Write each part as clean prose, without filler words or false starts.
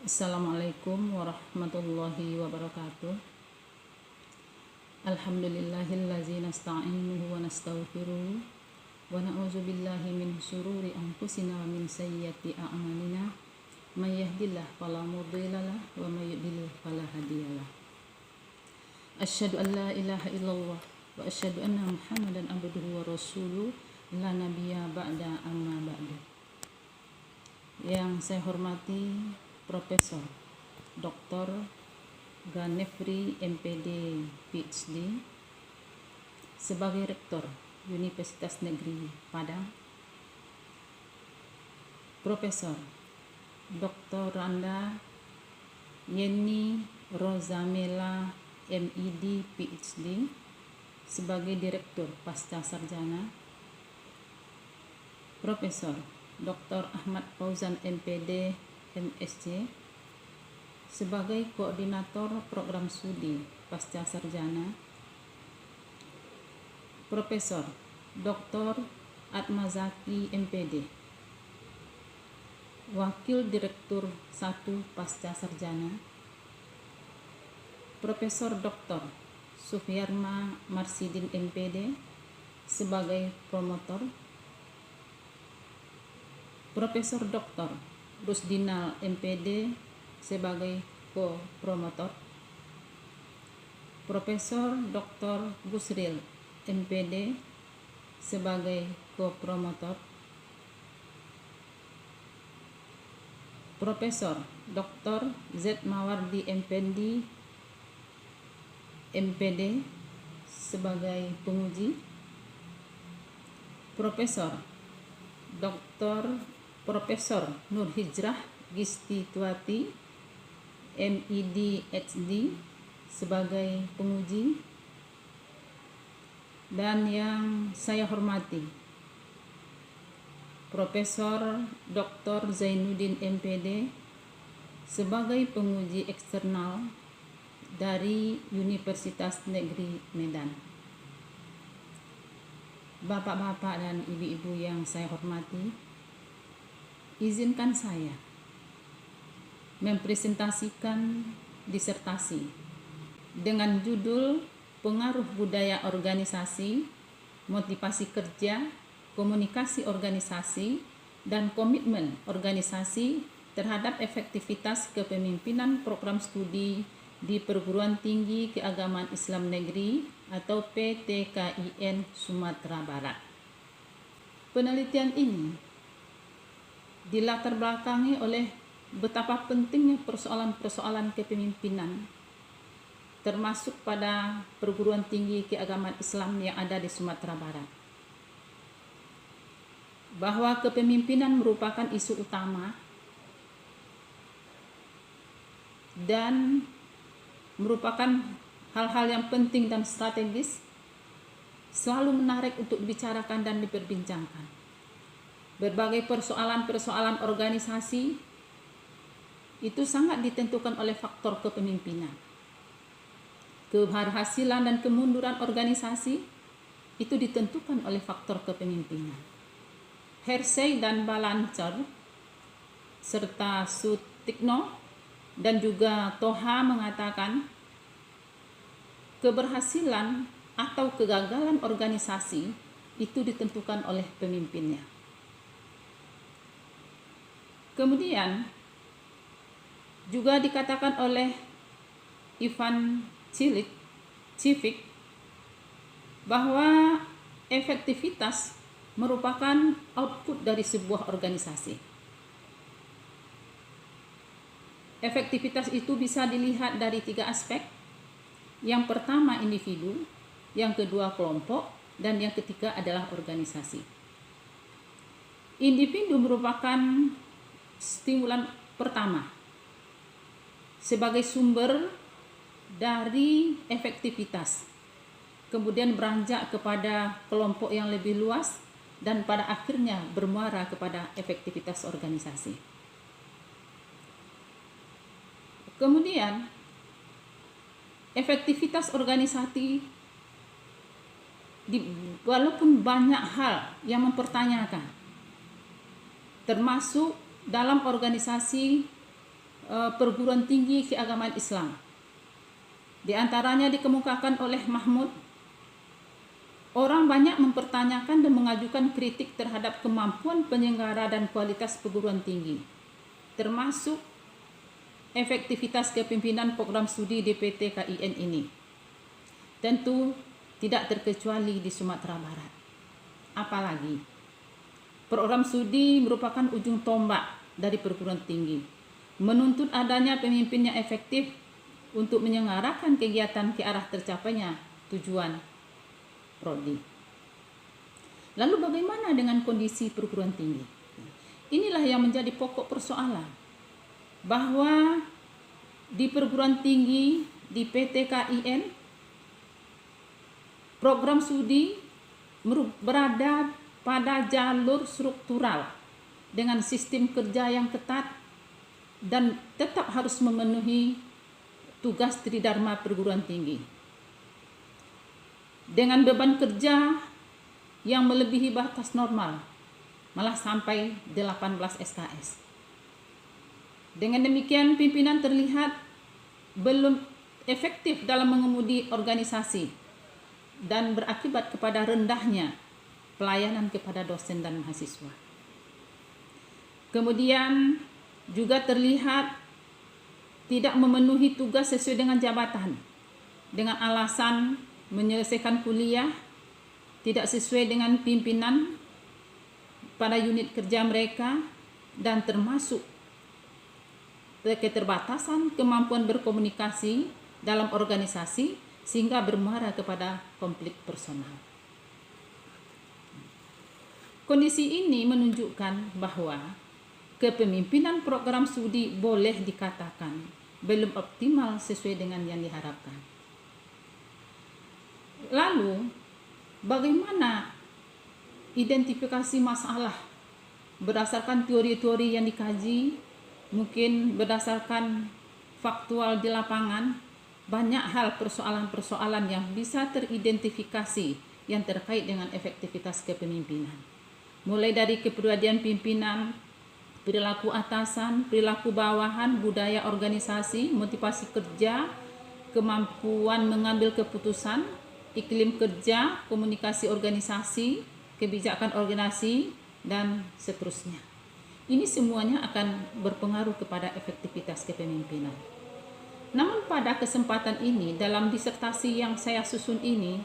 Assalamualaikum warahmatullahi wabarakatuh. Alhamdulillahillazi nasta'inuhu wa nastaghfiruh wa na'udzu billahi min syururi anfusina wa min sayyiati a'malina. May yahdihillahu fala mudhillalah wa may yudlil fala hadiyalah. Asyhadu an la ilaha illallah wa asyhadu anna Muhammadan abduhu wa rasuluh la nabiyya ba'da amma ba'du. Yang saya hormati Profesor Dr. Ganefri MPD PhD sebagai Rektor Universitas Negeri Padang, Profesor Dr. Randa Yeni Rozamela MED PhD sebagai Direktur Pasca Sarjana, Profesor Dr. Ahmad Fauzan MPD MSc sebagai Koordinator Program Studi Pasca Sarjana, Profesor Dr. Atmazaki MPD Wakil Direktur 1 Pasca Sarjana, Profesor Dr. Sufyarma Marsidin MPD sebagai Promotor, Profesor Dr. Rusdinal MPD sebagai Co-Promotor, Profesor Dr. Busril MPD sebagai Co-Promotor, Profesor Dr. Z Mawardi MPD sebagai penguji, Profesor Nur Hijrah Gistituati MED HD sebagai penguji, dan yang saya hormati Profesor Dr. Zainuddin MPD sebagai penguji eksternal dari Universitas Negeri Medan. Bapak-bapak dan ibu-ibu yang saya hormati, izinkan saya mempresentasikan disertasi dengan judul Pengaruh Budaya Organisasi, Motivasi Kerja, Komunikasi Organisasi, dan Komitmen Organisasi terhadap Efektivitas Kepemimpinan Program Studi di Perguruan Tinggi Keagamaan Islam Negeri atau PTKIN Sumatera Barat. Penelitian ini dilatar belakangi oleh betapa pentingnya persoalan-persoalan kepemimpinan termasuk pada perguruan tinggi keagamaan Islam yang ada di Sumatera Barat. Bahwa kepemimpinan merupakan isu utama dan merupakan hal-hal yang penting dan strategis, selalu menarik untuk dibicarakan dan diperbincangkan. Berbagai persoalan-persoalan organisasi itu sangat ditentukan oleh faktor kepemimpinan. Keberhasilan dan kemunduran organisasi itu ditentukan oleh faktor kepemimpinan. Hersey dan Balancer serta Sutikno dan juga Toha mengatakan keberhasilan atau kegagalan organisasi itu ditentukan oleh pemimpinnya. Kemudian juga dikatakan oleh Ivan Civik bahwa efektivitas merupakan output dari sebuah organisasi. Efektivitas itu bisa dilihat dari 3 aspek. Yang pertama individu, yang kedua kelompok, dan yang ketiga adalah organisasi. Individu merupakan stimulan pertama sebagai sumber dari efektivitas, kemudian beranjak kepada kelompok yang lebih luas, dan pada akhirnya bermuara kepada efektivitas organisasi. Kemudian efektivitas organisasi walaupun banyak hal yang mempertanyakan, termasuk dalam organisasi perguruan tinggi keagamaan Islam. Di antaranya dikemukakan oleh Mahmud, orang banyak mempertanyakan dan mengajukan kritik terhadap kemampuan penyelenggara dan kualitas perguruan tinggi, termasuk efektivitas kepimpinan program studi DPT KIN ini. Tentu tidak terkecuali di Sumatera Barat. Apalagi, program studi merupakan ujung tombak dari perguruan tinggi, menuntut adanya pemimpin yang efektif untuk menyelenggarakan kegiatan ke arah tercapainya tujuan prodi. Lalu bagaimana dengan kondisi perguruan tinggi? Inilah yang menjadi pokok persoalan, bahwa di perguruan tinggi di PT KIN program studi berada pada jalur struktural dengan sistem kerja yang ketat dan tetap harus memenuhi tugas tridharma perguruan tinggi dengan beban kerja yang melebihi batas normal, malah sampai 18 SKS. Dengan demikian, pimpinan terlihat belum efektif dalam mengemudi organisasi dan berakibat kepada rendahnya pelayanan kepada dosen dan mahasiswa. Kemudian juga terlihat tidak memenuhi tugas sesuai dengan jabatan dengan alasan menyelesaikan kuliah, tidak sesuai dengan pimpinan pada unit kerja mereka, dan termasuk keterbatasan kemampuan berkomunikasi dalam organisasi sehingga bermuara kepada konflik personal. Kondisi ini menunjukkan bahwa kepemimpinan program studi boleh dikatakan belum optimal sesuai dengan yang diharapkan. Lalu, bagaimana identifikasi masalah berdasarkan teori-teori yang dikaji, mungkin berdasarkan faktual di lapangan? Banyak hal persoalan-persoalan yang bisa teridentifikasi yang terkait dengan efektivitas kepemimpinan. Mulai dari kepribadian pimpinan, perilaku atasan, perilaku bawahan, budaya organisasi, motivasi kerja, kemampuan mengambil keputusan, iklim kerja, komunikasi organisasi, kebijakan organisasi, dan seterusnya. Ini semuanya akan berpengaruh kepada efektivitas kepemimpinan. Namun pada kesempatan ini, dalam disertasi yang saya susun ini,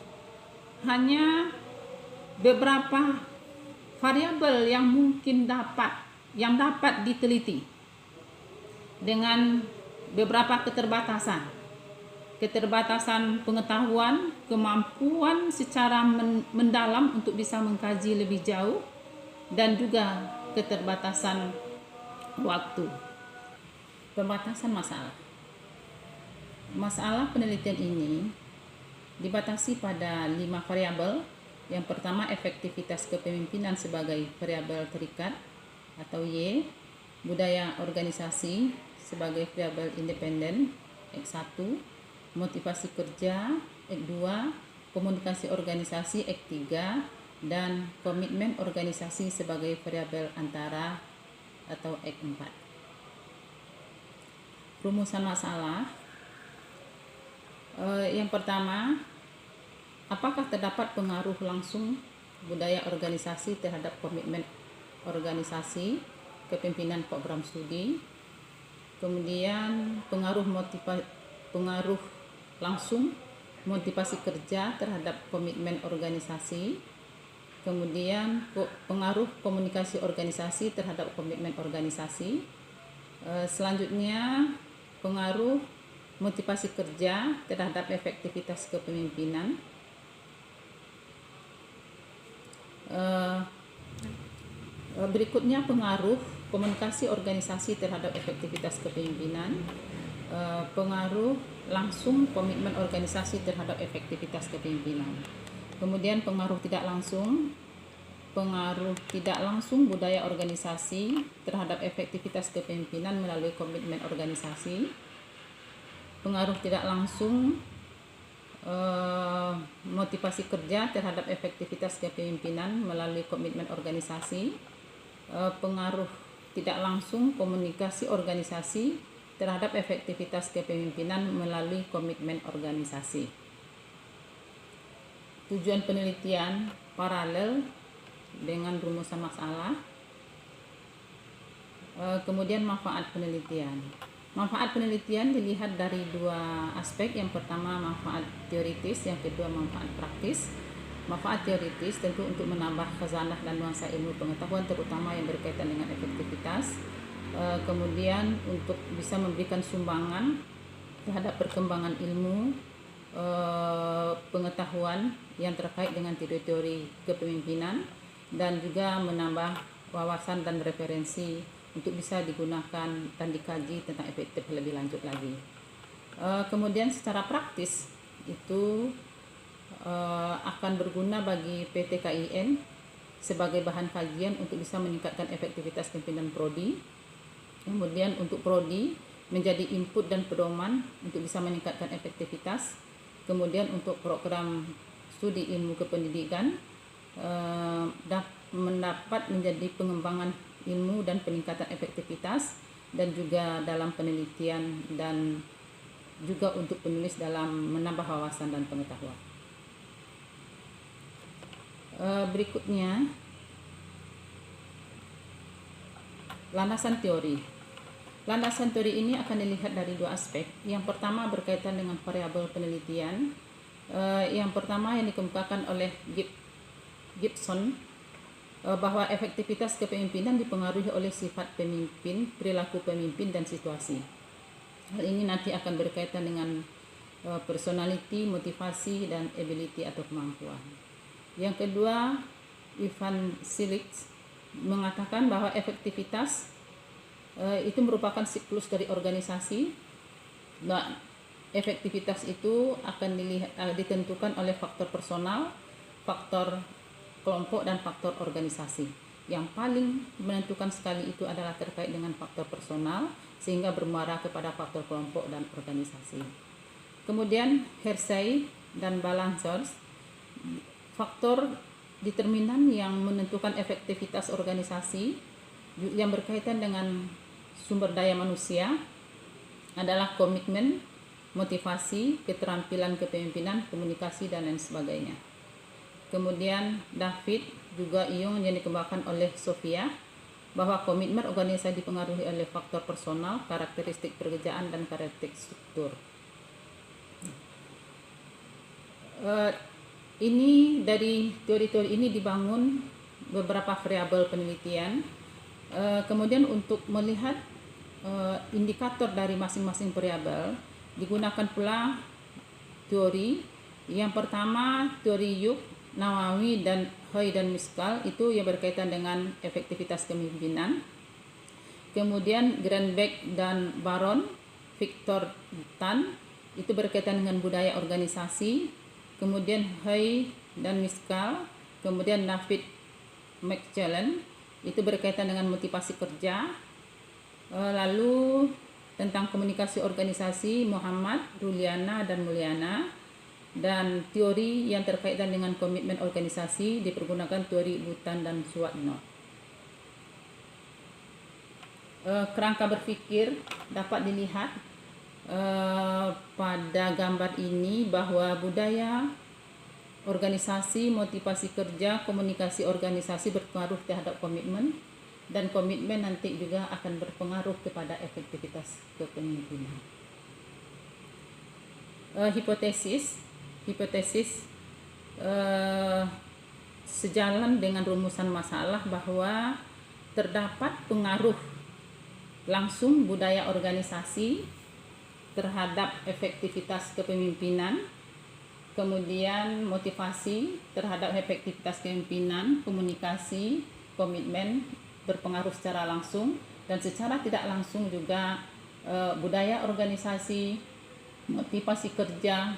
hanya beberapa variabel yang mungkin dapat diteliti dengan beberapa keterbatasan pengetahuan, kemampuan secara mendalam untuk bisa mengkaji lebih jauh, dan juga keterbatasan waktu. Pembatasan masalah penelitian ini dibatasi pada 5 variabel. Yang pertama, efektivitas kepemimpinan sebagai variabel terikat atau Y, budaya organisasi sebagai variabel independen X1, motivasi kerja X2, komunikasi organisasi X3, dan komitmen organisasi sebagai variabel antara atau X4. Rumusan masalah. Yang pertama, apakah terdapat pengaruh langsung budaya organisasi terhadap komitmen organisasi kepimpinan program studi? Kemudian pengaruh langsung motivasi kerja terhadap komitmen organisasi. Kemudian pengaruh komunikasi organisasi terhadap komitmen organisasi. Selanjutnya, pengaruh motivasi kerja terhadap efektivitas kepemimpinan. Berikutnya, pengaruh komunikasi organisasi terhadap efektivitas kepemimpinan. Pengaruh langsung komitmen organisasi terhadap efektivitas kepemimpinan. Kemudian pengaruh tidak langsung budaya organisasi terhadap efektivitas kepemimpinan melalui komitmen organisasi. Pengaruh tidak langsung motivasi kerja terhadap efektivitas kepemimpinan melalui komitmen organisasi. Pengaruh tidak langsung komunikasi organisasi terhadap efektivitas kepemimpinan melalui komitmen organisasi. Tujuan penelitian paralel dengan rumusan masalah. Kemudian manfaat penelitian. Manfaat penelitian dilihat dari dua aspek. Yang pertama manfaat teoritis, yang kedua manfaat praktis. Manfaat teoritis tentu untuk menambah khazanah dan nuansa ilmu pengetahuan, terutama yang berkaitan dengan efektivitas. Kemudian untuk bisa memberikan sumbangan terhadap perkembangan ilmu pengetahuan yang terkait dengan teori-teori kepemimpinan, dan juga menambah wawasan dan referensi untuk bisa digunakan dan dikaji tentang efektif lebih lanjut lagi. Kemudian secara praktis itu akan berguna bagi PT KIN sebagai bahan kajian untuk bisa meningkatkan efektivitas pimpinan prodi. Kemudian untuk prodi menjadi input dan pedoman untuk bisa meningkatkan efektivitas. Kemudian untuk program studi ilmu kependidikan mendapat menjadi pengembangan ilmu dan peningkatan efektivitas, dan juga dalam penelitian, dan juga untuk penulis dalam menambah wawasan dan pengetahuan. Berikutnya landasan teori. Landasan teori ini akan dilihat dari dua aspek. Yang pertama berkaitan dengan variabel penelitian. Yang pertama yang dikemukakan oleh Gibson, bahwa efektivitas kepemimpinan dipengaruhi oleh sifat pemimpin, perilaku pemimpin, dan situasi. Hal ini nanti akan berkaitan dengan personality, motivasi, dan ability atau kemampuan. Yang kedua, Ivan Silic mengatakan bahwa efektivitas itu merupakan siklus dari organisasi. Nah, efektivitas itu akan ditentukan oleh faktor personal, faktor kelompok, dan faktor organisasi. Yang paling menentukan sekali itu adalah terkait dengan faktor personal, sehingga bermuara kepada faktor kelompok dan organisasi. Kemudian Hersey dan Balancers, faktor determinan yang menentukan efektivitas organisasi yang berkaitan dengan sumber daya manusia adalah komitmen, motivasi, keterampilan kepemimpinan, komunikasi, dan lain sebagainya. Kemudian David juga Young yang dikembangkan oleh Sofia, bahwa komitmen organisasi dipengaruhi oleh faktor personal, karakteristik pekerjaan, dan karakteristik struktur. Ini dari teori-teori ini dibangun beberapa variabel penelitian. Kemudian untuk melihat indikator dari masing-masing variabel digunakan pula teori. Yang pertama teori Yuk, Nawawi, dan Hoy dan Miskal, itu yang berkaitan dengan efektivitas kepemimpinan. Kemudian Granbeck dan Baron, Victor Tan, itu berkaitan dengan budaya organisasi. Kemudian Hoy dan Miskal, kemudian David McClellan, itu berkaitan dengan motivasi kerja. Lalu tentang komunikasi organisasi Muhammad, Ruliana, dan Mulyana. Dan teori yang terkaitan dengan komitmen organisasi dipergunakan teori Butan dan Suwatno. Kerangka berpikir dapat dilihat pada gambar ini, bahwa budaya organisasi, motivasi kerja, komunikasi organisasi berpengaruh terhadap komitmen, dan komitmen nanti juga akan berpengaruh kepada efektivitas kepemimpinan. Hipotesis sejalan dengan rumusan masalah bahwa terdapat pengaruh langsung budaya organisasi terhadap efektivitas kepemimpinan, kemudian motivasi terhadap efektivitas kepemimpinan, komunikasi, komitmen berpengaruh secara langsung, dan secara tidak langsung juga budaya organisasi, motivasi kerja,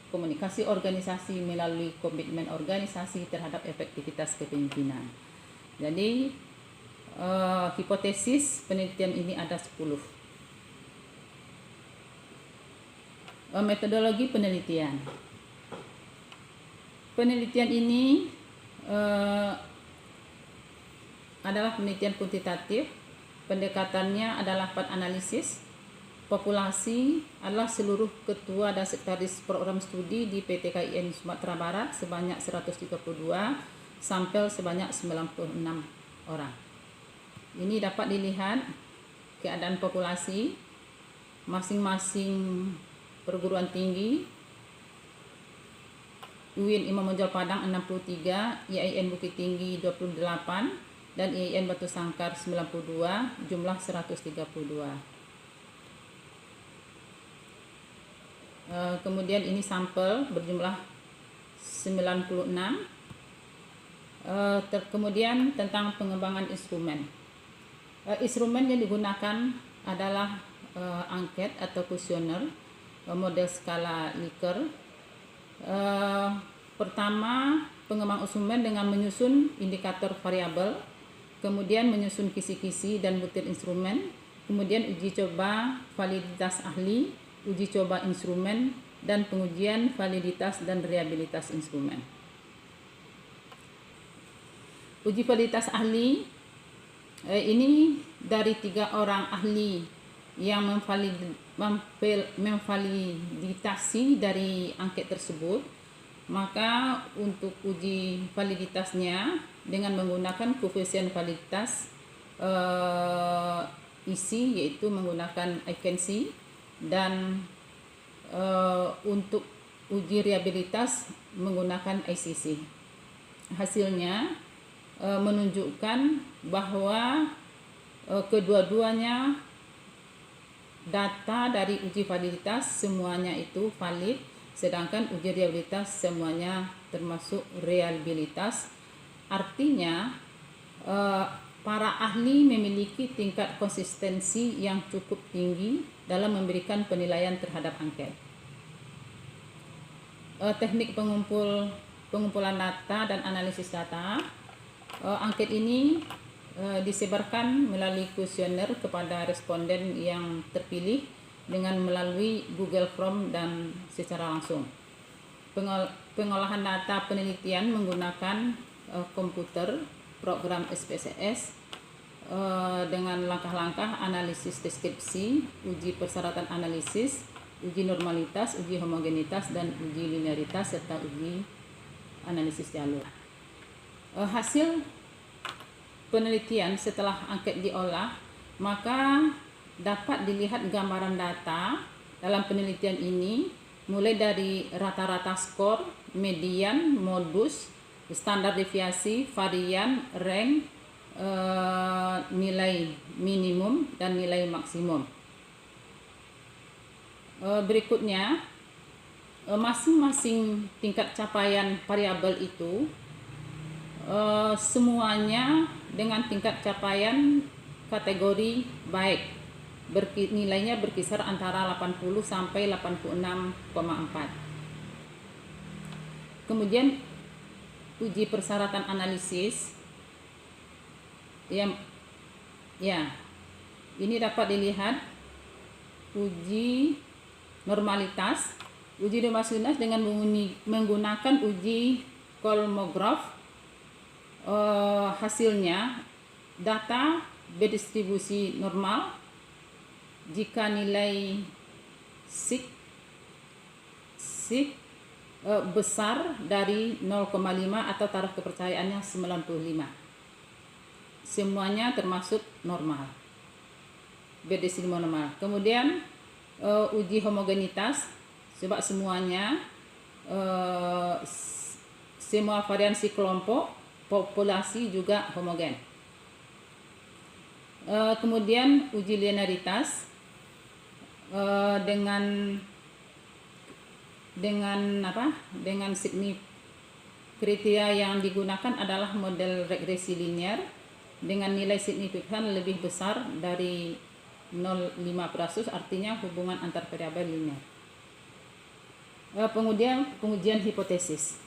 komunikasi organisasi melalui komitmen organisasi terhadap efektivitas kepemimpinan. Jadi hipotesis penelitian ini ada 10. Metodologi penelitian. Penelitian ini adalah penelitian kuantitatif. Pendekatannya adalah part analisis. populasi adalah seluruh ketua dan sekretaris program studi di PT KIN Sumatera Barat sebanyak 132, sampel sebanyak 96 orang. Ini dapat dilihat keadaan populasi masing-masing perguruan tinggi. UIN Imam Bonjol Padang 63, IAIN Bukit Tinggi 28, dan IAIN Batu Sangkar 92, jumlah 132. Kemudian ini sampel berjumlah 96. Kemudian tentang pengembangan instrumen. Instrumen yang digunakan adalah angket atau kuesioner model skala Likert. Pertama, pengembang instrumen dengan menyusun indikator variabel, kemudian menyusun kisi-kisi dan butir instrumen, kemudian uji coba validitas ahli, uji coba instrumen, dan pengujian validitas dan reliabilitas instrumen. Uji validitas ahli ini dari 3 orang ahli yang memvaliditasi dari angket tersebut. Maka untuk uji validitasnya dengan menggunakan koefisien validitas isi, yaitu menggunakan ICANSI, dan untuk uji reliabilitas menggunakan ICC. Hasilnya menunjukkan bahwa kedua-duanya data dari uji validitas semuanya itu valid, sedangkan uji reliabilitas semuanya termasuk reliabilitas. Artinya para ahli memiliki tingkat konsistensi yang cukup tinggi dalam memberikan penilaian terhadap angket. Teknik pengumpulan data dan analisis data. Angket ini disebarkan melalui kuesioner kepada responden yang terpilih dengan melalui Google Form dan secara langsung. Pengolahan data penelitian menggunakan komputer, program SPSS dengan langkah-langkah analisis deskripsi, uji persyaratan analisis, uji normalitas, uji homogenitas, dan uji linearitas, serta uji analisis jalur. Hasil penelitian setelah angket diolah, maka dapat dilihat gambaran data dalam penelitian ini mulai dari rata-rata skor, median, modus, standar deviasi, varian, rank, nilai minimum dan nilai maksimum. Berikutnya, masing-masing tingkat capaian variabel itu semuanya dengan tingkat capaian kategori baik, nilainya berkisar antara 80 sampai 86,4. Kemudian uji persyaratan analisis ini dapat dilihat uji normalitas. Uji normalitas dengan menggunakan uji Kolmogorov. Hasilnya data berdistribusi normal jika nilai sig besar dari 0,5 atau taraf kepercayaannya 95. Semuanya termasuk normal, berdistribusi normal. Kemudian uji homogenitas, sebab semuanya semua variansi kelompok populasi juga homogen. Kemudian uji linearitas dengan kriteria yang digunakan adalah model regresi linear dengan nilai signifikan lebih besar dari 0,5%, artinya hubungan antar variabel linear. Pengujian hipotesis.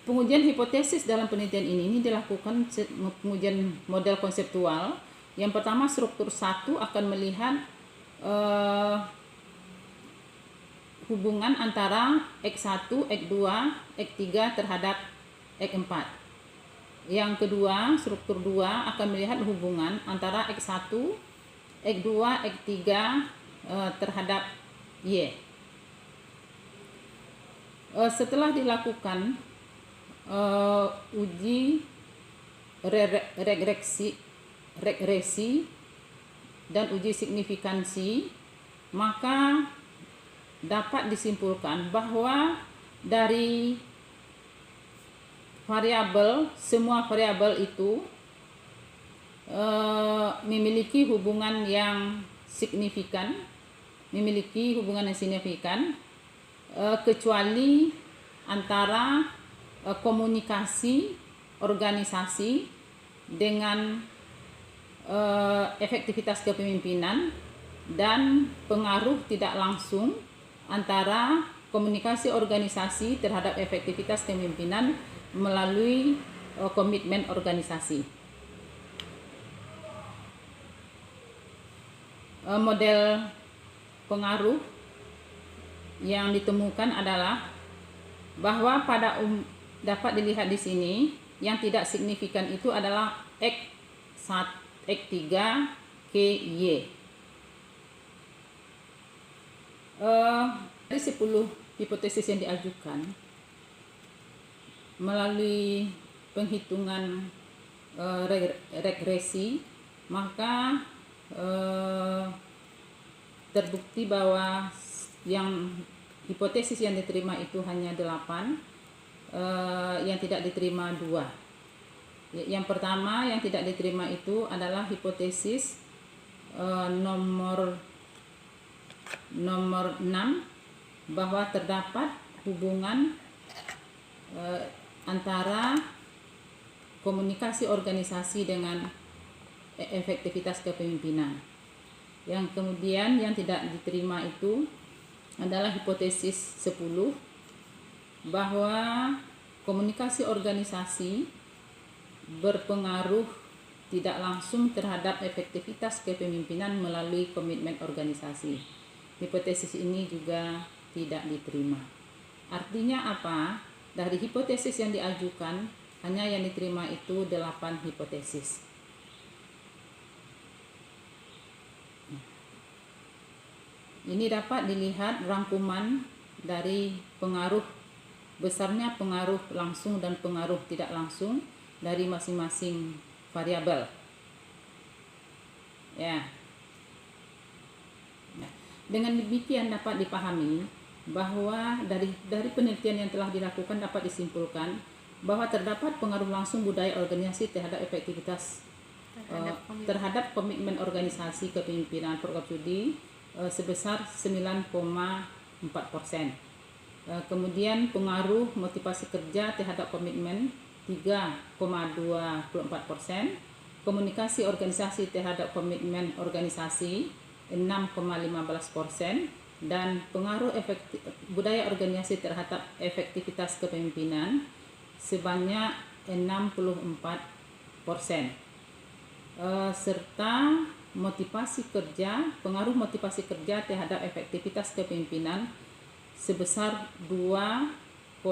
Pengujian hipotesis dalam penelitian ini dilakukan pengujian model konseptual. Yang pertama, struktur 1 akan melihat hubungan antara X1, X2, X3 terhadap X4. Yang kedua, struktur 2 akan melihat hubungan antara X1, X2, X3 terhadap Y. Setelah dilakukan uji regresi dan uji signifikansi, maka dapat disimpulkan bahwa dari semua variabel itu memiliki hubungan yang signifikan, kecuali antara komunikasi organisasi dengan efektivitas kepemimpinan dan pengaruh tidak langsung antara komunikasi organisasi terhadap efektivitas kepemimpinan melalui komitmen organisasi. Model pengaruh yang ditemukan adalah bahwa dapat dilihat di sini yang tidak signifikan itu adalah X3 KY. Dari 10 hipotesis yang diajukan melalui penghitungan regresi, maka terbukti bahwa yang hipotesis yang diterima itu hanya 8, yang tidak diterima 2. Yang pertama yang tidak diterima itu adalah hipotesis nomor 6, bahwa terdapat hubungan antara komunikasi organisasi dengan efektivitas kepemimpinan. Yang kemudian yang tidak diterima itu adalah hipotesis 10, bahwa komunikasi organisasi berpengaruh tidak langsung terhadap efektivitas kepemimpinan melalui komitmen organisasi. Hipotesis ini juga tidak diterima. Artinya apa? Dari hipotesis yang diajukan, hanya yang diterima itu 8 hipotesis. Ini dapat dilihat rangkuman dari besarnya pengaruh langsung dan pengaruh tidak langsung dari masing-masing variabel. Ya. Dengan demikian dapat dipahami bahwa dari penelitian yang telah dilakukan dapat disimpulkan bahwa terdapat pengaruh langsung budaya organisasi terhadap efektivitas terhadap komitmen organisasi kepemimpinan program studi sebesar 9,4%. Kemudian pengaruh motivasi kerja terhadap komitmen 3,24%, komunikasi organisasi terhadap komitmen organisasi 6,15%, dan pengaruh budaya organisasi terhadap efektivitas kepemimpinan sebanyak 64%. Serta pengaruh motivasi kerja terhadap efektivitas kepemimpinan sebesar 2,85%.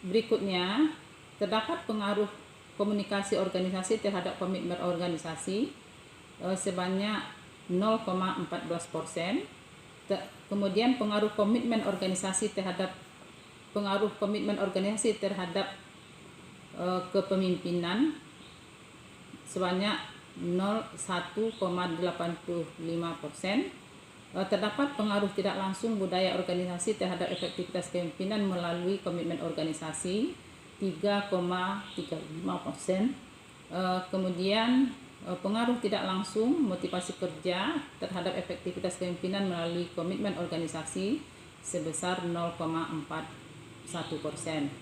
Berikutnya, terdapat pengaruh komunikasi organisasi terhadap komitmen organisasi sebanyak 0,14%. Kemudian pengaruh komitmen organisasi terhadap kepemimpinan sebanyak 1,85%. Terdapat pengaruh tidak langsung budaya organisasi terhadap efektivitas kepemimpinan melalui komitmen organisasi 3,35%. Kemudian pengaruh tidak langsung motivasi kerja terhadap efektivitas kepemimpinan melalui komitmen organisasi sebesar 0,41%.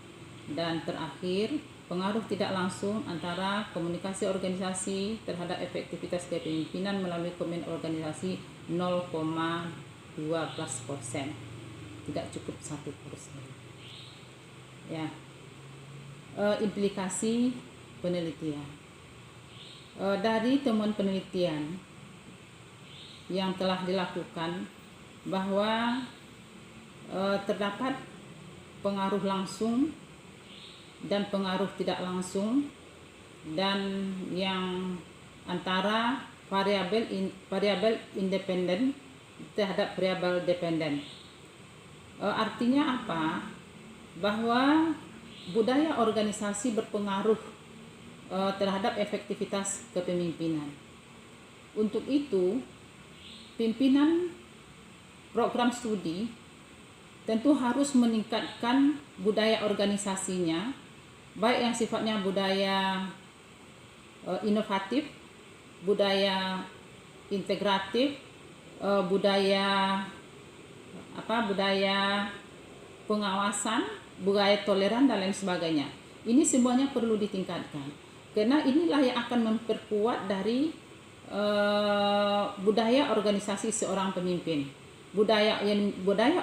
Dan terakhir, pengaruh tidak langsung antara komunikasi organisasi terhadap efektivitas kepemimpinan melalui komitmen organisasi 0,12%. Tidak cukup 1%. Ya. Implikasi penelitian. Dari temuan penelitian yang telah dilakukan bahwa terdapat pengaruh langsung dan pengaruh tidak langsung, dan yang antara variabel independen terhadap variabel dependen. Artinya apa? Bahwa budaya organisasi berpengaruh terhadap efektivitas kepemimpinan. Untuk itu, pimpinan program studi tentu harus meningkatkan budaya organisasinya, baik yang sifatnya budaya inovatif, budaya integratif, budaya pengawasan, budaya toleran dan lain sebagainya. Ini semuanya perlu ditingkatkan, karena inilah yang akan memperkuat dari budaya organisasi seorang pemimpin. Budaya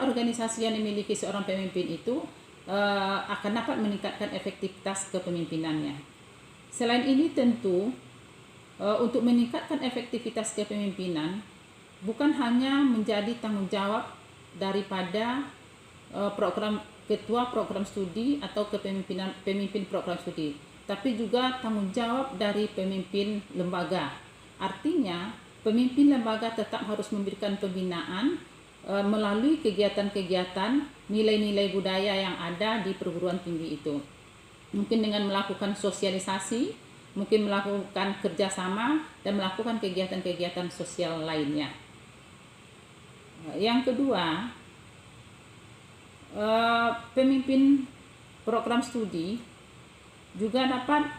organisasi yang dimiliki seorang pemimpin itu akan dapat meningkatkan efektivitas kepemimpinannya. Selain ini tentu untuk meningkatkan efektivitas kepemimpinan bukan hanya menjadi tanggung jawab daripada ketua program studi atau pemimpin program studi, tapi juga tanggung jawab dari pemimpin lembaga. Artinya pemimpin lembaga tetap harus memberikan pembinaan melalui kegiatan-kegiatan nilai-nilai budaya yang ada di perguruan tinggi itu. Mungkin dengan melakukan sosialisasi, mungkin melakukan kerjasama, dan melakukan kegiatan-kegiatan sosial lainnya. Yang kedua, pemimpin program studi juga dapat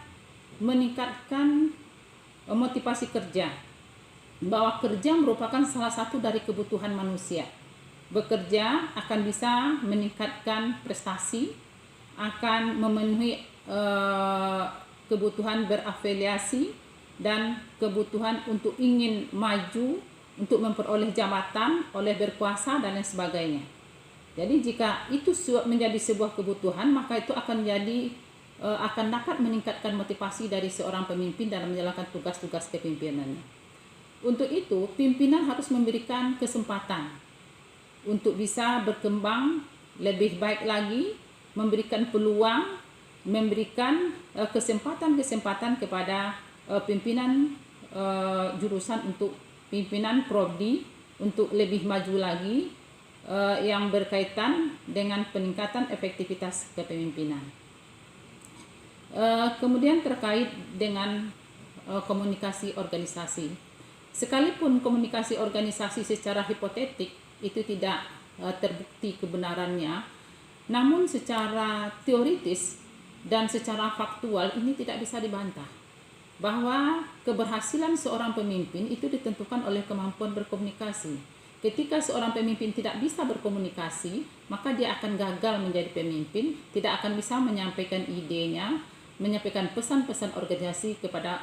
meningkatkan motivasi kerja, bahwa kerja merupakan salah satu dari kebutuhan manusia. Bekerja akan bisa meningkatkan prestasi, akan memenuhi kebutuhan berafiliasi dan kebutuhan untuk ingin maju, untuk memperoleh jabatan, oleh berkuasa dan lain sebagainya. Jadi jika itu menjadi sebuah kebutuhan, maka itu akan dapat meningkatkan motivasi dari seorang pemimpin dalam menjalankan tugas-tugas kepemimpinannya. Untuk itu, pimpinan harus memberikan kesempatan untuk bisa berkembang lebih baik lagi, memberikan peluang, memberikan kesempatan-kesempatan kepada pimpinan jurusan untuk pimpinan prodi untuk lebih maju lagi yang berkaitan dengan peningkatan efektivitas kepemimpinan. Kemudian terkait dengan komunikasi organisasi. Sekalipun komunikasi organisasi secara hipotetik itu tidak terbukti kebenarannya, namun secara teoritis dan secara faktual ini tidak bisa dibantah, bahwa keberhasilan seorang pemimpin itu ditentukan oleh kemampuan berkomunikasi. Ketika seorang pemimpin tidak bisa berkomunikasi, maka dia akan gagal menjadi pemimpin, tidak akan bisa menyampaikan idenya, menyampaikan pesan-pesan organisasi kepada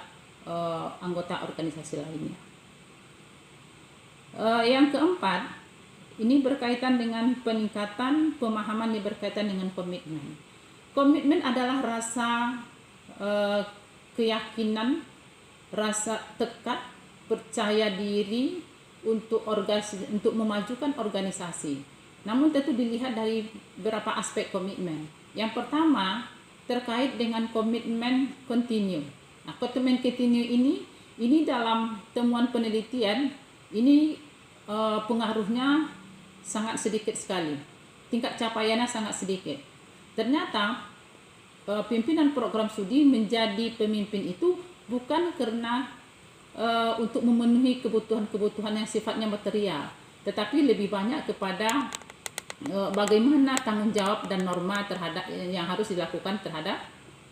anggota organisasi lainnya. Yang keempat, ini berkaitan dengan peningkatan pemahaman yang berkaitan dengan komitmen. Komitmen adalah rasa keyakinan, rasa tekad, percaya diri untuk memajukan organisasi. Namun tentu dilihat dari beberapa aspek komitmen. Yang pertama terkait dengan komitmen kontinu. Nah, komitmen kontinu ini dalam temuan penelitian ini pengaruhnya sangat sedikit sekali. Tingkat capaiannya sangat sedikit. Ternyata pimpinan program studi menjadi pemimpin itu bukan karena untuk memenuhi kebutuhan-kebutuhan yang sifatnya material, tetapi lebih banyak kepada bagaimana tanggung jawab dan norma terhadap yang harus dilakukan terhadap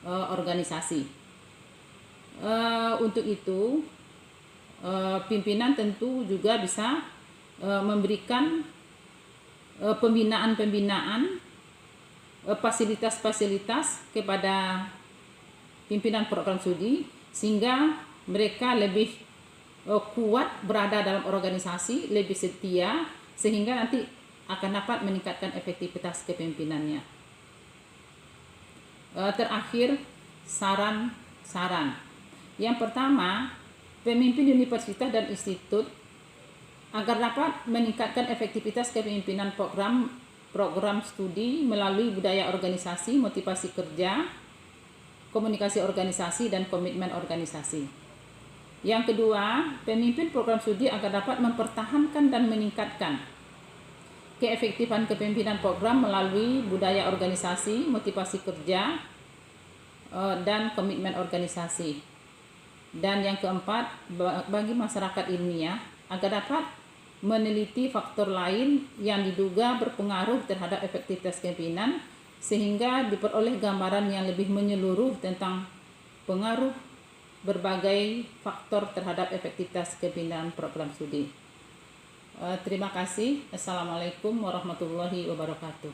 organisasi. Untuk itu pimpinan tentu juga bisa memberikan pembinaan-pembinaan, fasilitas-fasilitas kepada pimpinan program studi sehingga mereka lebih kuat berada dalam organisasi, lebih setia, sehingga nanti akan dapat meningkatkan efektivitas kepemimpinannya. Terakhir, saran-saran. Yang pertama, pemimpin universitas dan institut agar dapat meningkatkan efektivitas kepemimpinan program studi melalui budaya organisasi, motivasi kerja, komunikasi organisasi, dan komitmen organisasi. Yang kedua, pemimpin program studi agar dapat mempertahankan dan meningkatkan keefektifan kepemimpinan program melalui budaya organisasi, motivasi kerja, dan komitmen organisasi. Dan yang keempat, bagi masyarakat ilmiah agar dapat meneliti faktor lain yang diduga berpengaruh terhadap efektivitas kepemimpinan sehingga diperoleh gambaran yang lebih menyeluruh tentang pengaruh berbagai faktor terhadap efektivitas kepemimpinan program studi. Terima kasih. Assalamualaikum warahmatullahi wabarakatuh.